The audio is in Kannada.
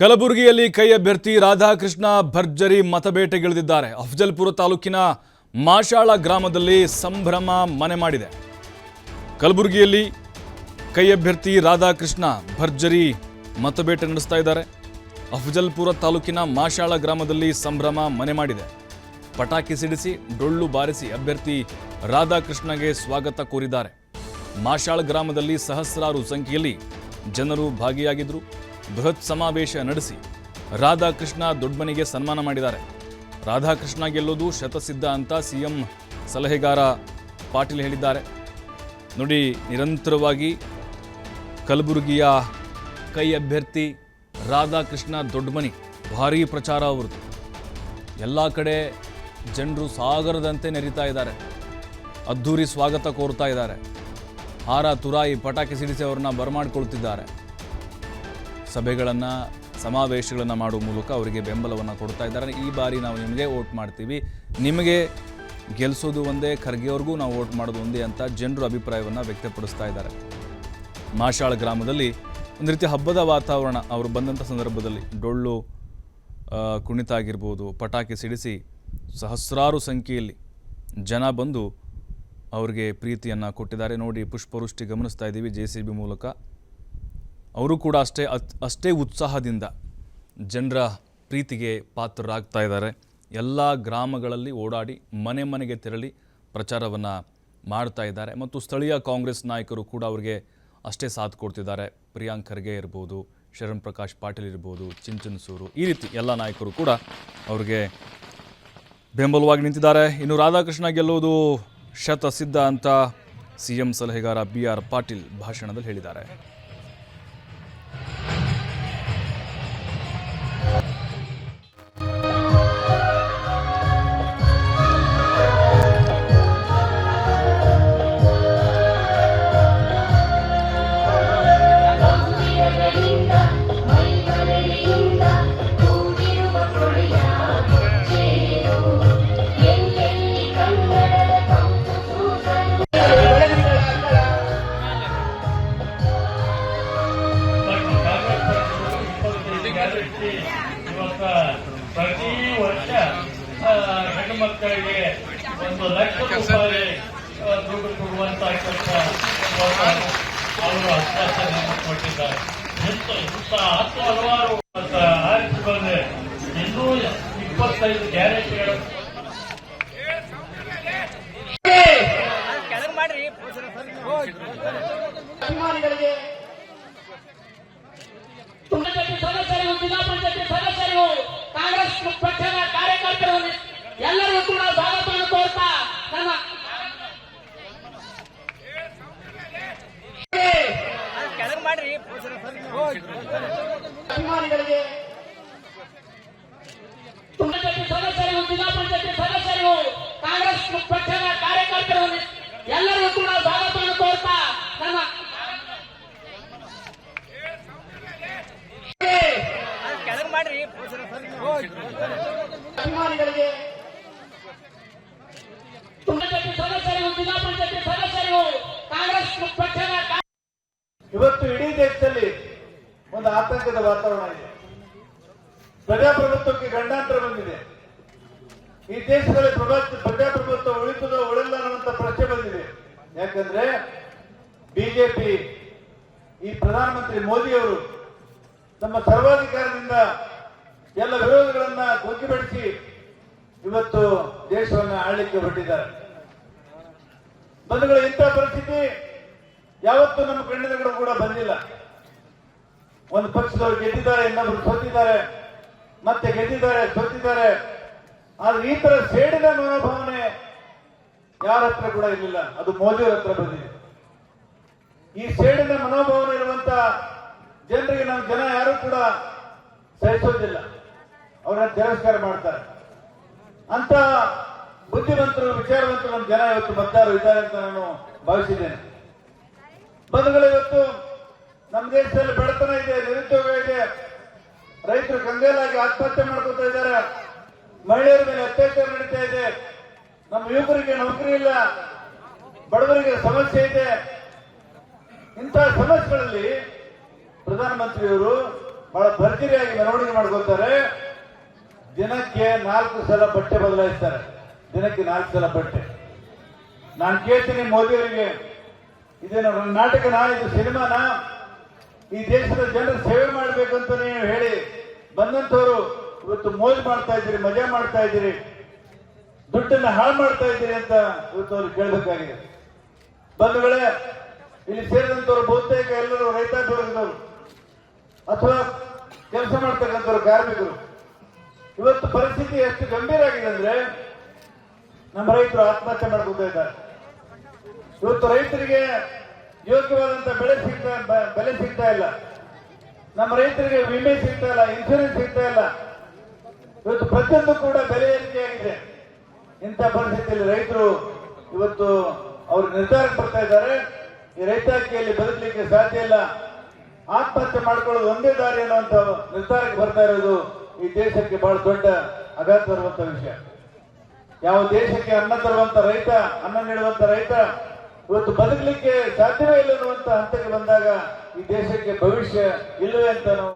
ಕಲಬುರಗಿಯಲ್ಲಿ ಕೈ ಅಭ್ಯರ್ಥಿ ರಾಧಾಕೃಷ್ಣ ಭರ್ಜರಿ ಮತಬೇಟೆಗಿಳಿದಿದ್ದಾರೆ. ಅಫಜಲ್ಪುರ ತಾಲೂಕಿನ ಮಾಶಾಳ ಗ್ರಾಮದಲ್ಲಿ ಸಂಭ್ರಮ ಮನೆ ಮಾಡಿದೆ. ಕಲಬುರಗಿಯಲ್ಲಿ ಕೈ ಅಭ್ಯರ್ಥಿ ರಾಧಾಕೃಷ್ಣ ಭರ್ಜರಿ ಮತಬೇಟೆ ನಡೆಸ್ತಾ ಇದ್ದಾರೆ. ಅಫಜಲ್ಪುರ ತಾಲೂಕಿನ ಮಾಶಾಳ ಗ್ರಾಮದಲ್ಲಿ ಸಂಭ್ರಮ ಮನೆ ಮಾಡಿದೆ. ಪಟಾಕಿ ಸಿಡಿಸಿ ಡೊಳ್ಳು ಬಾರಿಸಿ ಅಭ್ಯರ್ಥಿ ರಾಧಾಕೃಷ್ಣಗೆ ಸ್ವಾಗತ ಕೋರಿದ್ದಾರೆ. ಮಾಶಾಳ ಗ್ರಾಮದಲ್ಲಿ ಸಹಸ್ರಾರು ಸಂಖ್ಯೆಯಲ್ಲಿ ಜನರು ಭಾಗಿಯಾಗಿದ್ದರು. ಬೃಹತ್ ಸಮಾವೇಶ ನಡೆಸಿ ರಾಧಾಕೃಷ್ಣ ದೊಡ್ಡಮನಿಗೆ ಸನ್ಮಾನ ಮಾಡಿದ್ದಾರೆ. ರಾಧಾಕೃಷ್ಣ ಗೆಲ್ಲೋದು ಶತಸಿದ್ಧ ಅಂತ ಸಿಎಂ ಸಲಹೆಗಾರ ಪಾಟೀಲ್ ಹೇಳಿದ್ದಾರೆ. ನೋಡಿ, ನಿರಂತರವಾಗಿ ಕಲಬುರಗಿಯ ಕೈ ಅಭ್ಯರ್ಥಿ ರಾಧಾಕೃಷ್ಣ ದೊಡ್ಡಮನಿ ಭಾರೀ ಪ್ರಚಾರ ಅವರದು. ಎಲ್ಲ ಕಡೆ ಜನರು ಸಾಗರದಂತೆ ನೆರೀತಾ ಇದ್ದಾರೆ. ಅದ್ಧೂರಿ ಸ್ವಾಗತ ಕೋರ್ತಾ ಇದ್ದಾರೆ. ಹಾರ ತುರಾಯಿ ಪಟಾಕಿ ಸಿಡಿಸಿ ಅವ್ರನ್ನ ಬರಮಾಡಿಕೊಳ್ತಿದ್ದಾರೆ. ಸಭೆಗಳನ್ನು ಸಮಾವೇಶಗಳನ್ನು ಮಾಡುವ ಮೂಲಕ ಅವರಿಗೆ ಬೆಂಬಲವನ್ನು ಕೊಡ್ತಾ ಇದ್ದಾರೆ. ಈ ಬಾರಿ ನಾವು ನಿಮಗೆ ವೋಟ್ ಮಾಡ್ತೀವಿ, ನಿಮಗೆ ಗೆಲ್ಲಿಸೋದು ಒಂದೇ, ಖರ್ಗೆಯವ್ರಿಗೂ ನಾವು ವೋಟ್ ಮಾಡೋದು ಒಂದೇ ಅಂತ ಜನರು ಅಭಿಪ್ರಾಯವನ್ನು ವ್ಯಕ್ತಪಡಿಸ್ತಾ ಇದ್ದಾರೆ. ಮಾಶಾಳ ಗ್ರಾಮದಲ್ಲಿ ಒಂದು ರೀತಿ ಹಬ್ಬದ ವಾತಾವರಣ ಅವರು ಬಂದಂಥ ಸಂದರ್ಭದಲ್ಲಿ ಡೊಳ್ಳು ಕುಣಿತ ಆಗಿರ್ಬೋದು, ಪಟಾಕಿ ಸಿಡಿಸಿ ಸಹಸ್ರಾರು ಸಂಖ್ಯೆಯಲ್ಲಿ ಜನ ಬಂದು ಅವರಿಗೆ ಪ್ರೀತಿಯನ್ನು ಕೊಟ್ಟಿದ್ದಾರೆ. ನೋಡಿ, ಪುಷ್ಪವೃಷ್ಟಿ ಗಮನಿಸ್ತಾ ಇದ್ದೀವಿ JCB ಮೂಲಕ. ಅವರು ಕೂಡ ಅಷ್ಟೇ ಉತ್ಸಾಹದಿಂದ ಜನರ ಪ್ರೀತಿಗೆ ಪಾತ್ರರಾಗ್ತಾ ಇದ್ದಾರೆ. ಎಲ್ಲ ಗ್ರಾಮಗಳಲ್ಲಿ ಓಡಾಡಿ ಮನೆ ಮನೆಗೆ ತೆರಳಿ ಪ್ರಚಾರವನ್ನು ಮಾಡ್ತಾ ಇದ್ದಾರೆ. ಮತ್ತು ಸ್ಥಳೀಯ ಕಾಂಗ್ರೆಸ್ ನಾಯಕರು ಕೂಡ ಅವರಿಗೆ ಅಷ್ಟೇ ಸಾಥ್ ಕೊಡ್ತಿದ್ದಾರೆ. ಪ್ರಿಯಾಂಕ್ ಖರ್ಗೆ ಇರ್ಬೋದು, ಶರಣ್ ಪ್ರಕಾಶ್ ಪಾಟೀಲ್ ಇರ್ಬೋದು, ಚಿಂಚನಸೂರು, ಈ ರೀತಿ ಎಲ್ಲ ನಾಯಕರು ಕೂಡ ಅವರಿಗೆ ಬೆಂಬಲವಾಗಿ ನಿಂತಿದ್ದಾರೆ. ಇನ್ನು ರಾಧಾಕೃಷ್ಣ ಗೆಲ್ಲುವುದು ಶತಸಿದ್ಧ ಅಂತ CM ಸಲಹೆಗಾರ BR ಪಾಟೀಲ್ ಭಾಷಣದಲ್ಲಿ ಹೇಳಿದ್ದಾರೆ. ಪ್ರತಿ ವರ್ಷ ಹೆಣ್ಣು ಮಕ್ಕಳಿಗೆ 1 ಲಕ್ಷ ರೂಪಾಯಿ ದುಡ್ಡು ಕೊಡುವಂತ ಕೆಲಸ ಅವರು ಆಶ್ವಾಸನೆ ಕೊಟ್ಟಿದ್ದಾರೆ. ಇಂಥ 10 ಹಲವಾರು ಆರಿಸಿ ಬಂದ್ರೆ ಇನ್ನೂ 25 ಗ್ಯಾರಂಟಿಗಳು ಅಭಿಮಾನಿಗಳಿಗೆ ಸದಸ್ಯರಿಗೂ ಜಿಲ್ಲಾ ಪಂಚಾಯತಿ ಸದಸ್ಯರಿಗೂ ಕಾಂಗ್ರೆಸ್ ಪಕ್ಷದ ಕಾರ್ಯಕರ್ತರು ಎಲ್ಲರಿಗೂ ಕೂಡ ಸ್ವಾಗತವನ್ನು ಕೋರ್ತಾ ನಮ್ಮ ಅಭಿಮಾನಿಗಳಿಗೆ ಸದಸ್ಯರಿಗೂ ಜಿಲ್ಲಾ ಪಂಚಾಯತಿ ಸದಸ್ಯರಿಗೂ ಕಾಂಗ್ರೆಸ್ ಪಕ್ಷದ ಕಾರ್ಯಕರ್ತರು ಎಲ್ಲರಿಗೂ ಕೂಡ ಸ್ವಾಗತವನ್ನು ಕೋರ್ತಾ ನಮ್ಮ ಅಭಿಮಾನಿಗಳಿಗೆ ಸದಸ್ಯರಿಗೂ ಜಿಲ್ಲಾ ಪಂಚಾಯತಿ ಸದಸ್ಯರಿಗೂ ಕಾಂಗ್ರೆಸ್ ಪಕ್ಷದ ಇವತ್ತು ಇಡೀ ದೇಶದಲ್ಲಿ ಒಂದು ಆತಂಕದ ವಾತಾವರಣ ಇದೆ. ಪ್ರಜಾಪ್ರಭುತ್ವಕ್ಕೆ ಗಂಡಾಂತರ ಬಂದಿದೆ. ಈ ದೇಶದಲ್ಲಿ ಪ್ರಜಾಪ್ರಭುತ್ವ ಉಳಿತದೋ ಉಳಿಲ್ಲ ಅನ್ನುವಂತ ಪ್ರಶ್ನೆ ಬಂದಿದೆ. ಯಾಕಂದ್ರೆ ಬಿಜೆಪಿ, ಈ ಪ್ರಧಾನಮಂತ್ರಿ ಮೋದಿಯವರು ತಮ್ಮ ಸರ್ವಾಧಿಕಾರದಿಂದ ಎಲ್ಲ ವಿರೋಧಗಳನ್ನ ಗೊಗ್ಗಿಬಡಿಸಿ ಇವತ್ತು ದೇಶವನ್ನು ಆಳ್ಲಿಕ್ಕೆ ಹೊರಟಿದ್ದಾರೆ. ಬಂಧುಗಳು, ಇಂಥ ಪರಿಸ್ಥಿತಿ ಯಾವತ್ತೂ ನಮ್ಮ ಕಣ್ಣಿನ ಕೂಡ ಬಂದಿಲ್ಲ. ಒಂದು ಪಕ್ಷದವರು ಗೆದ್ದಿದ್ದಾರೆ, ಇನ್ನೊಬ್ರು ಸೋತಿದ್ದಾರೆ, ಮತ್ತೆ ಗೆದ್ದಿದ್ದಾರೆ, ಸೋತಿದ್ದಾರೆ. ಆದ್ರೆ ಈ ತರ ಸೇಡಿನ ಮನೋಭಾವನೆ ಯಾರ ಹತ್ರ ಕೂಡ ಇರಲಿಲ್ಲ. ಅದು ಮೋದಿಯವರ ಹತ್ರ ಬಂದಿದೆ. ಈ ಸೇಡಿನ ಮನೋಭಾವನೆ ಇರುವಂತ ಜನರಿಗೆ ನಮ್ಮ ಜನ ಯಾರು ಕೂಡ ಸಹಿಸೋದಿಲ್ಲ, ಅವರನ್ನು ತಿರಸ್ಕಾರ ಮಾಡ್ತಾರೆ. ಅಂತ ಬುದ್ಧಿವಂತರು, ವಿಚಾರವಂತರು ನಮ್ಮ ಜನ ಇವತ್ತು ಮತದಾರರು ಇದ್ದಾರೆ ಅಂತ ನಾನು ಭಾವಿಸಿದ್ದೇನೆ. ಬಂಧುಗಳು, ಇವತ್ತು ನಮ್ಮ ದೇಶದಲ್ಲಿ ಬಡತನ ಇದೆ, ನಿರುದ್ಯೋಗ ಇದೆ, ರೈತರು ಕಂಗಾಲಾಗಿ ಆತ್ಮಹತ್ಯೆ ಮಾಡ್ಕೊತಾ ಇದ್ದಾರೆ, ಮಹಿಳೆಯರ ಮೇಲೆ ಅತ್ಯಾಚಾರ ನಡೀತಾ ಇದೆ, ನಮ್ಮ ಯುವಕರಿಗೆ ನೌಕರಿ ಇಲ್ಲ, ಬಡವರಿಗೆ ಸಮಸ್ಯೆ ಇದೆ. ಇಂತಹ ಸಮಸ್ಯೆಗಳಲ್ಲಿ ಪ್ರಧಾನಮಂತ್ರಿಯವರು ಬಹಳ ಭರ್ಜರಿಯಾಗಿ ಮೆರವಣಿಗೆ ಮಾಡ್ಕೊತಾರೆ. ದಿನಕ್ಕೆ 4 ಸಲ ಬಟ್ಟೆ ಬದಲಾಯಿಸ್ತಾರೆ. ದಿನಕ್ಕೆ 4 ಸಲ ಬಟ್ಟೆ. ನಾನು ಕೇಳ್ತೀನಿ ಮೋದಿಯವರಿಗೆ, ಇದೇನು ನಾಟಕನಾ, ಇದು ಸಿನಿಮಾನಾ? ಈ ದೇಶದ ಜನರ ಸೇವೆ ಮಾಡಬೇಕು ಅಂತ ನೀವು ಹೇಳಿ ಬಂದಂತವರು ಇವತ್ತು ಮೋಜು ಮಾಡ್ತಾ ಇದ್ದೀರಿ, ಮಜಾ ಮಾಡ್ತಾ ಇದ್ದೀರಿ, ದುಡ್ಡನ್ನ ಹಾಳು ಮಾಡ್ತಾ ಇದ್ದೀರಿ ಅಂತ ಇವತ್ತು ಅವ್ರು ಕೇಳಬೇಕಾಗಿದೆ. ಬಂಧುಗಳೇ, ಇಲ್ಲಿ ಸೇರಿದಂತವರು ಬಹುತೇಕ ಎಲ್ಲರೂ ರೈತಾಪಿ ವರ್ಗದವರು ಅಥವಾ ಕೆಲಸ ಮಾಡ್ತಕ್ಕಂಥವ್ರು, ಕಾರ್ಮಿಕರು. ಇವತ್ತು ಪರಿಸ್ಥಿತಿ ಎಷ್ಟು ಗಂಭೀರ ಆಗಿದೆ ಅಂದ್ರೆ ನಮ್ಮ ರೈತರು ಆತ್ಮಹತ್ಯೆ ಮಾಡ್ಕೊತಾ ಇದ್ದಾರೆ. ಇವತ್ತು ರೈತರಿಗೆ ಯೋಗ್ಯವಾದಂತ ಬೆಲೆ ಸಿಗ್ತಾ ಇಲ್ಲ. ನಮ್ಮ ರೈತರಿಗೆ ವಿಮೆ ಸಿಗ್ತಾ ಇಲ್ಲ, ಇನ್ಶೂರೆನ್ಸ್ ಸಿಗ್ತಾ ಇಲ್ಲ. ಇವತ್ತು ಪ್ರತಿಯೊಂದು ಕೂಡ ಬೆಲೆ ಏರಿಕೆಯಾಗಿದೆ. ಇಂಥ ಪರಿಸ್ಥಿತಿಯಲ್ಲಿ ರೈತರು ಇವತ್ತು ಅವರು ನಿರ್ಧಾರಕ್ಕೆ ಬರ್ತಾ ಇದ್ದಾರೆ. ಈ ರೈತಾಪಿಯಲ್ಲಿ ಬದುಕಲಿಕ್ಕೆ ಸಾಧ್ಯ ಇಲ್ಲ, ಆತ್ಮಹತ್ಯೆ ಮಾಡ್ಕೊಳ್ಳೋದು ಒಂದೇ ದಾರಿ ಅನ್ನುವಂಥ ನಿರ್ಧಾರಕ್ಕೆ ಬರ್ತಾ ಇರೋದು ಈ ದೇಶಕ್ಕೆ ಬಹಳ ದೊಡ್ಡ ಆಘಾತ ತರುವಂತ ವಿಷಯ. ಯಾವ ದೇಶಕ್ಕೆ ಅನ್ನ ತರುವಂತ ರೈತ, ಅನ್ನ ನೀಡುವಂತ ರೈತ ಇವತ್ತು ಬದುಕಲಿಕ್ಕೆ ಸಾಧ್ಯವೇ ಇಲ್ಲ ಅನ್ನುವಂತ ಹಂತಕ್ಕೆ ಬಂದಾಗ ಈ ದೇಶಕ್ಕೆ ಭವಿಷ್ಯ ಇಲ್ಲವೇ ಅಂತ ನಾವು